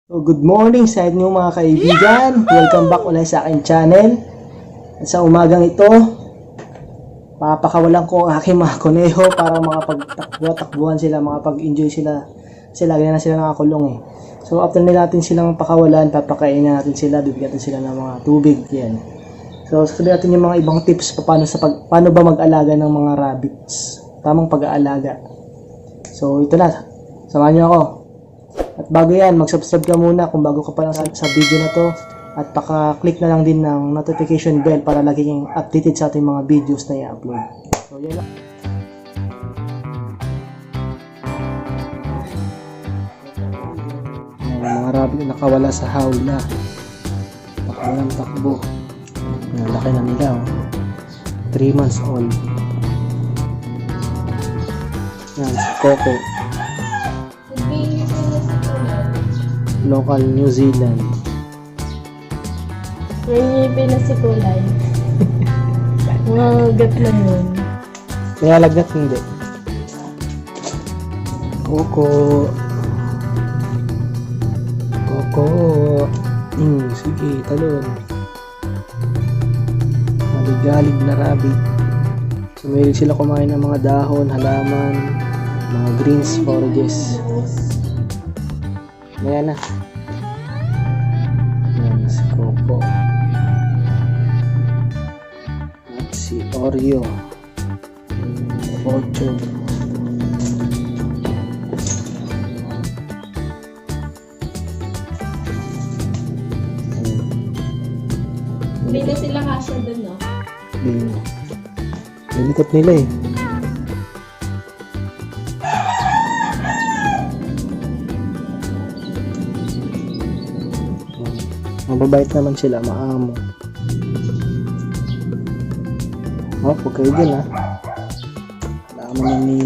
So, good morning sa inyo mga kaibigan. Welcome back ulit sa aking channel. At sa umagang ito, papakawalan ko ang aking mga kuneho para makapagtakbuhan sila, makapag-enjoy sila. Kasi lagi na sila nakakulong eh. So after natin silang pakawalan, papakainin natin sila, bibigyan natin sila ng mga tubig. Yan. So sasabihin natin yung mga ibang tips paano ba mag-alaga ng mga rabbits. Tamang pag-aalaga. So ito na, samahan niyo ako. At bago yan, mag-subscribe ka muna kung bago ka pa lang sa video na to. At paka-click na lang din ng notification bell para laging updated sa ating mga videos na i-upload. So yan lang. Mga rabbit na nakawala sa hawla. Takbo ng takbo. Laki na nila. 3 months old. Yan, si Coco. Local New Zealand. May ngipin na si Kulay. Mga gat na yun. May alagnat hindi. Coco. Coco. Sige, talon. Maligalig na rabbit. So, may sila kumain ng mga dahon, halaman, mga greens, forages. Ayan na. Ayan si Coco. At si Oreo. Ocho. Hindi na sila kasya dun, no? Lilikot nila eh. Mababait naman sila, maamo. Oh, huwag kayo din ha. Maamo na ni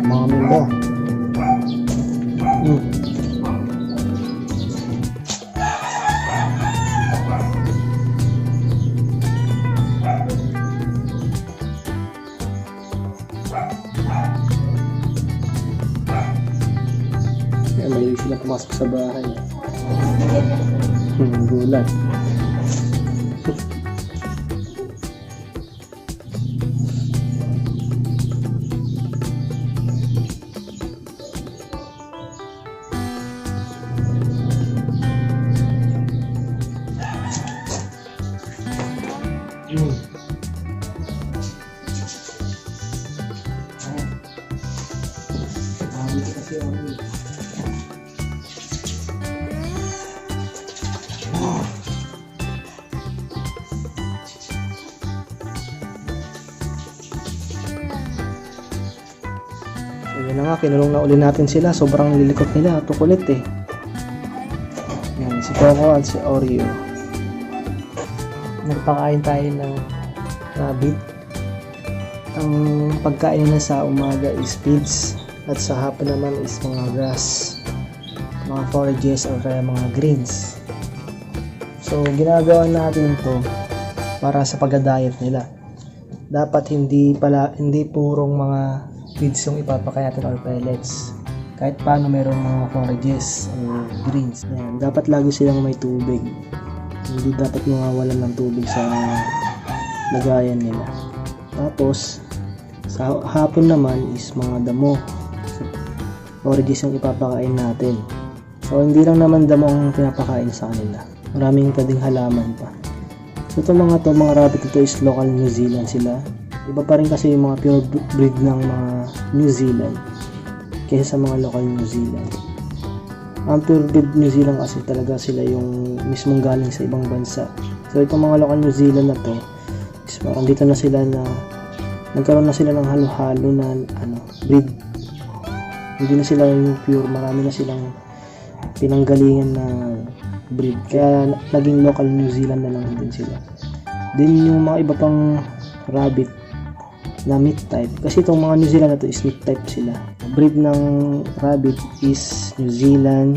mami mo. Mahilig sila pumasok sa bahay. Gulat. Ayan na nga, kinulong na uli natin sila. Sobrang lilikot nila. Ito kulit eh. Ayan, si Coco at si Oreo. Nagpakain tayo ng rabbit. Ang pagkain na sa umaga is feeds. At sa hapon naman is mga grass. Mga forages o kaya mga greens. So, ginagawa natin ito para sa pag-diet nila. Dapat hindi purong mga feeds yung ipapakain natin or pellets. Kahit paano meron mga forages or greens. Yan. Dapat lagi silang may tubig. Hindi dapat mawawalan ng tubig sa lagayan nila. Tapos, sa hapon naman is mga damo. Forages yung ipapakain natin. So, hindi lang naman damo ang pinapakain sa kanila. Maraming pwedeng halaman pa. So, itong mga rabbit ito is local New Zealand sila. Iba pa rin kasi yung mga pure breed ng mga New Zealand kaysa sa mga local New Zealand. Ang pure breed New Zealand kasi talaga sila yung mismong galing sa ibang bansa. So itong mga local New Zealand na to is parang dito na sila na nagkaroon na sila ng halo-halo na breed. Hindi na sila yung pure, marami na silang pinanggalingan na breed. Kaya naging local New Zealand na lang din sila. Din yung mga iba pang rabbit na meat type. Kasi itong mga New Zealand na to is meat type sila. Breed ng rabbit is New Zealand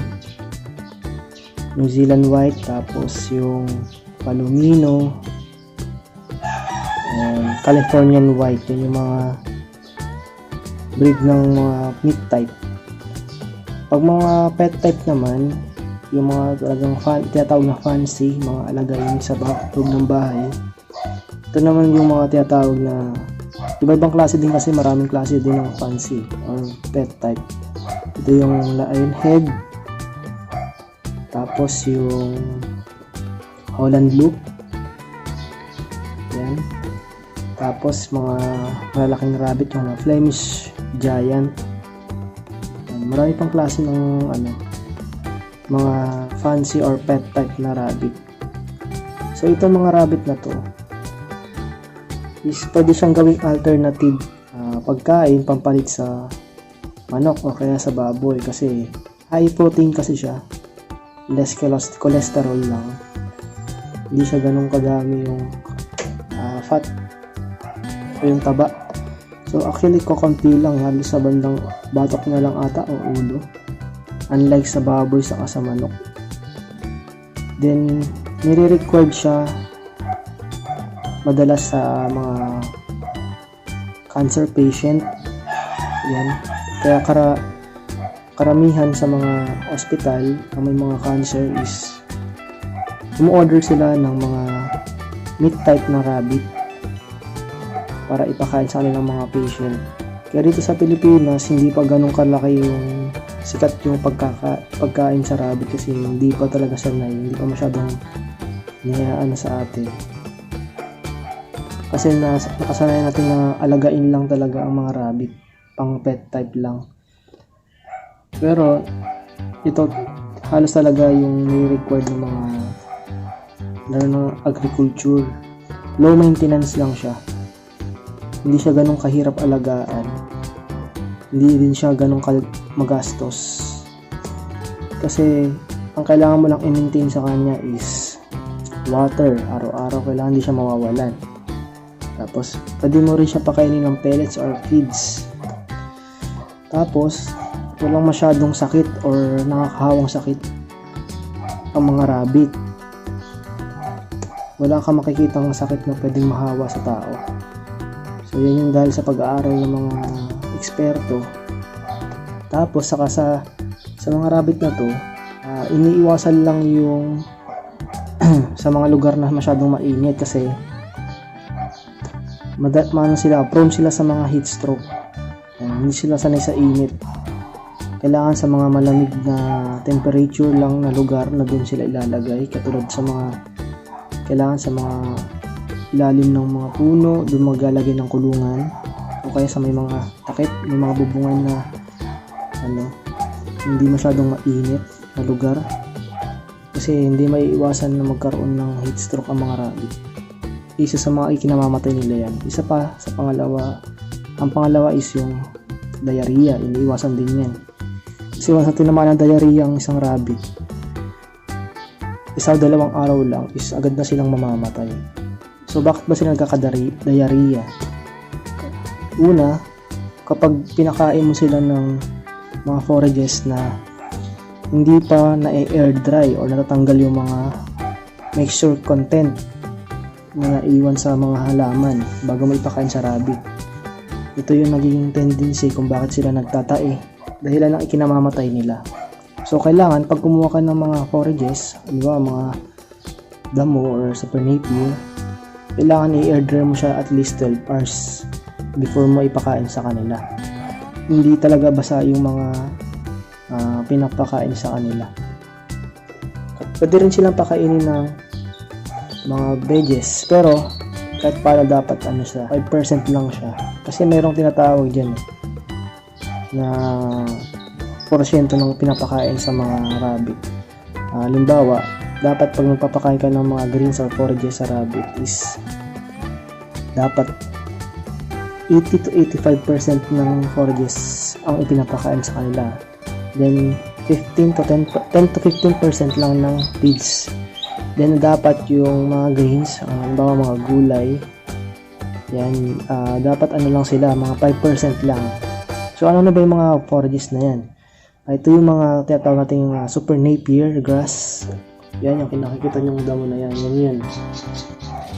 White, tapos yung Palomino, Californian White. Yun yung mga breed ng mga meat type. Pag mga pet type naman, yung mga talagang tinatawag na fancy, mga alagayin sa loob ng bahay. Ito naman yung mga tinatawag na iba-ibang klase din kasi maraming klase din ng fancy or pet type. Ito yung lion head, tapos yung Holland loop, yan. Tapos mga malalaking rabbit, yung Flemish giant. Yan. Marami pang klase ng mga fancy or pet type na rabbit. So itong mga rabbit na to is pwede siyang gawing alternative pagkain pampalit sa manok o kaya sa baboy kasi high protein kasi siya, less cholesterol lang, hindi siya ganun kadami yung fat o yung taba. So actually kokonti lang, halos sa bandang batok na lang ata o ulo, unlike sa baboy saka sa manok. Then nire-required siya madalas sa mga cancer patient. Yan. Kaya karamihan sa mga ospital na may mga cancer is umu-order sila ng mga meat type na rabbit para ipakain sa kanilang mga patient. Kaya dito sa Pilipinas, hindi pa ganun kalaki yung sikat yung pagkain sa rabbit kasi hindi pa talaga sanay, hindi pa masyadong niyaan sa atin. Kasi nakasanayan natin na alagain lang talaga ang mga rabbit, pang pet type lang. Pero ito halos talaga yung ni-required ng mga lalo ng agriculture. Low maintenance lang siya. Hindi siya ganun kahirap alagaan. Hindi din siya ganun magastos. Kasi ang kailangan mo lang i-maintain sa kanya is water. Araw-araw kailangan hindi siya mawawalan. Tapos pwede mo rin siya pakainin ng pellets or feeds. Tapos walang masyadong sakit or nakakahawang sakit ang mga rabbit. Wala kang makikitang sakit na pwedeng mahawa sa tao. So yan yung dahil sa pag-aaral ng mga eksperto. Tapos saka sa mga rabbit na to, iniiwasan lang yung sa mga lugar na masyadong mainit kasi prone sila sa mga heat stroke. Hindi sila sanay sa init. Kailangan sa mga malamig na temperature lang na lugar na doon sila ilalagay, katulad sa mga kailangan sa mga ilalim ng mga puno, doon maglalagay ng kulungan, o kaya sa may mga takip, may mga bubungan na hindi masyadong mainit na lugar kasi hindi maiiwasan na magkaroon ng heat stroke ang mga rabbit. Isa sa mga ikinamamatay nila yan. Isa pa sa pangalawa, ang pangalawa is yung diarrhea. Iniiwasan din yan kasi once na tinamaan ng diarrhea ang isang rabbit, isa o 2 araw lang is agad na silang mamamatay. So bakit ba sila nagkaka-diarrhea? Una, kapag pinakain mo sila ng mga forages na hindi pa na-air dry or natatanggal yung mga mixture content na naiwan sa mga halaman bago mo ipakain sa rabbit, ito yung naging tendency kung bakit sila nagtatae, dahilan ng ikinamamatay nila. So kailangan pag kumuha ka ng mga forages, di ba, mga damo or super napier, kailangan i-air dry mo siya at least 12 hours before mo ipakain sa kanila. Hindi talaga basa yung mga pinapakain sa kanila. Pwede rin silang pakainin ng mga veggies, pero kahit paano dapat siya, 5% lang siya. Kasi mayroong tinatawag dyan na porsyento ng pinapakain sa mga rabbit. Halimbawa, dapat pag magpapakain ka ng mga greens or forages sa rabbit is dapat 80 to 85% ng forages ang ipinapakain sa kanila. Then 10 to 15% lang ng feeds. Then dapat yung mga greens, halimbawa mga gulay, yan, dapat lang sila, mga 5% lang. So ano na ba yung mga forages na yan? Ito yung mga tinatawag natin yung super napier grass. Yan yung kinakikita nyong damo na yan. Yan.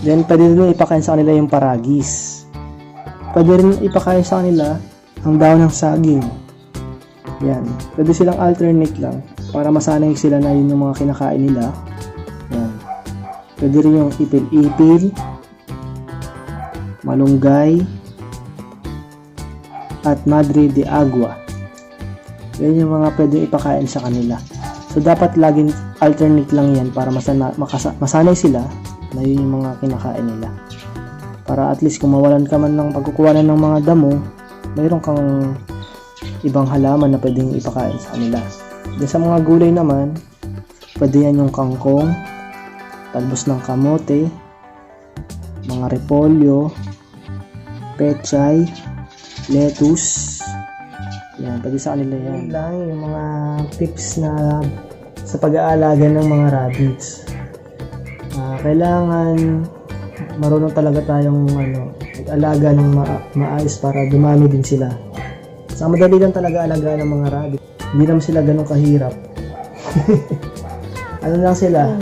Then pwede rin ipakain sa kanila yung paragis. Pwede rin ipakain sa kanila ang daon ng saging. Yan. Pwede silang alternate lang para masanay sila na yun yung mga kinakain nila. Yan. Pwede rin yung ipil-ipil, malunggay, at madre de agua. Yan yung mga pwede ipakain sa kanila. So, dapat laging alternate lang yan para masanay sila na yun yung mga kinakain nila. Para at least kung mawalan ka man ng pagkukuhanan ng mga damo, mayroon kang ibang halaman na pwedeng ipakain sa kanila. Then sa mga gulay naman, pwede yan yung kangkong, talbos ng kamote, mga repolyo, pechay, lettuce. Yan, pwede sa kanila yan. Yan lang yung mga tips na sa pag-aalaga ng mga rabbits. Kailangan marunong talaga tayong mag-alaga ng maayos para dumami din sila. Sa madali lang talaga alaga ng mga rabbit. Hindi naman sila ganun kahirap. Ano lang sila?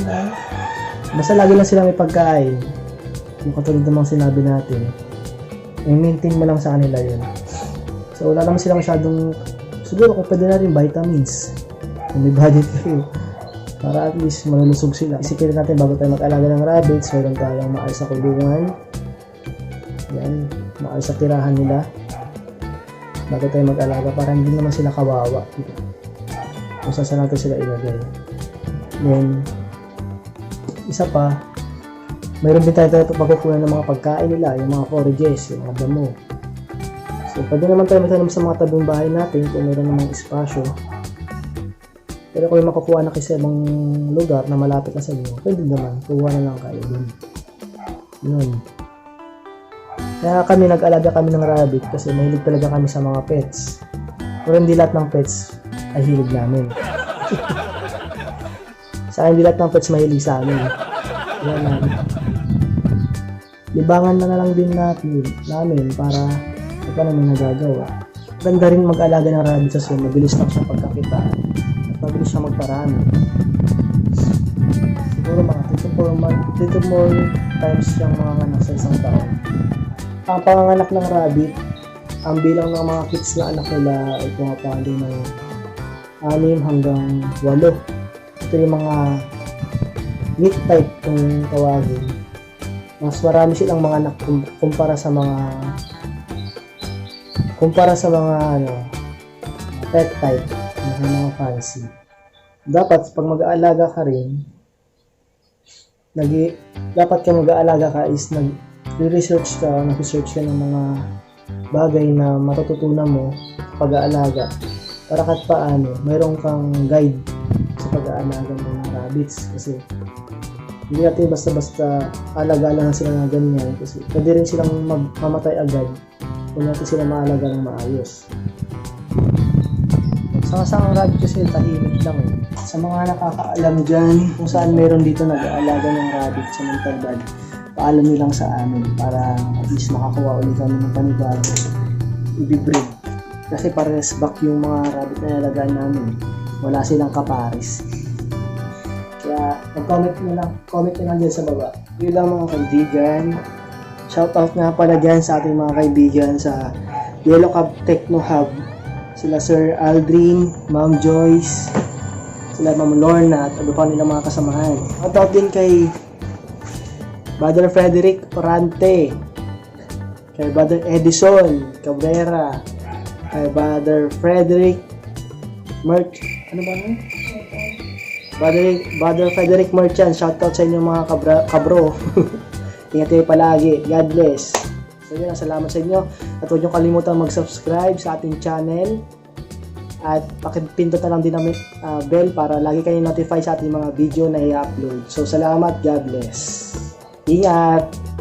Basta lagi lang sila may pagkain. Yung katulad namang sinabi natin. I-maintain mo lang sa kanila yun. So wala naman sila masyadong, siguro kung pwede na rin vitamins. Kung may budget kayo. Para at least malulusog sila. Isipin natin bago tayo mag-alaga ng rabbits, mayroon tayong maayos sa kulungan. Yan, maayos sa tirahan nila. Bago tayo mag-alaga para hindi naman sila kawawa. Kung saan natin sila ilagay. Then, isa pa, mayroon din tayo pagkukunan ng mga pagkain nila, yung mga forages, yung mga damo. So, pwede naman tayo matanim sa mga tabing bahay natin kung mayroon namang espasyo. Pero kung makukuha na kayo sa ibang lugar na malapit na sa inyo, pwede naman, kuha na lang kayo dun. Yun. Kaya kami, nag-alaga kami ng rabbit kasi mahilig talaga kami sa mga pets. Pero hindi lahat ng pets ay hilig namin. Sa akin, hindi lahat ng pets mahilig sa amin. Yan lang. Libangan na lang din namin para paano may nagagawa. Ganda rin mag-alaga ng rabbit kasi mabilis lang siya pagkakitaan. Mabilis siya magparami. Siguro mga 3 to 4 times siyang mga anak sa isang taon. Ang panganganak ng rabbit, ang bilang ng mga kids na anak nila ay pumapalo ng 6 hanggang 8. Ito yung mga meat type kung tawagin. Mas marami silang mga anak kumpara sa mga pet type. Mga fancy. Dapat pag mag-aalaga ka rin, dapat ka mag-aalaga ka is nag-research ka ng mga bagay na matututunan mo sa pag-aalaga para kahit paano mayroon kang guide sa pag-aalaga ng mga rabbits kasi hindi natin basta-basta alaga lang sila na ganyan kasi pwede rin silang mamatay agad kung natin sila maalaga ng maayos. Sa ang rabbit kasi tahimik lang eh. Sa mga nakakaalam dyan kung saan meron dito nag-aalaga ng rabbit sa Montalban, paalam nyo lang sa amin para at least makakuha ulit kami ng panibago i-breed. Kasi pares back yung mga rabbit na nalagaan namin. Wala silang kapares. Kaya mag-comment nyo lang dyan sa baba. Yun lang mga kaibigan. Shoutout nga pala dyan sa ating mga kaibigan sa Yellow Cab Techno Hub. Sila Sir Aldrin, Ma'am Joyce, sila Ma'am Lorna at iba pa nilang mga kasamahan. Shoutout din kay Brother Frederick Orante, kay Brother Edison Cabrera, kay Brother Frederick Brother Frederick Merchant. Shoutout sa inyo mga kabro. Ingat kayo palagi. God bless. So yun, salamat sa inyo. At huwag nyo kalimutan mag-subscribe sa ating channel. At pakipindot na lang din namin bell para lagi kayo notify sa ating mga video na i-upload. So salamat. God bless. Ingat!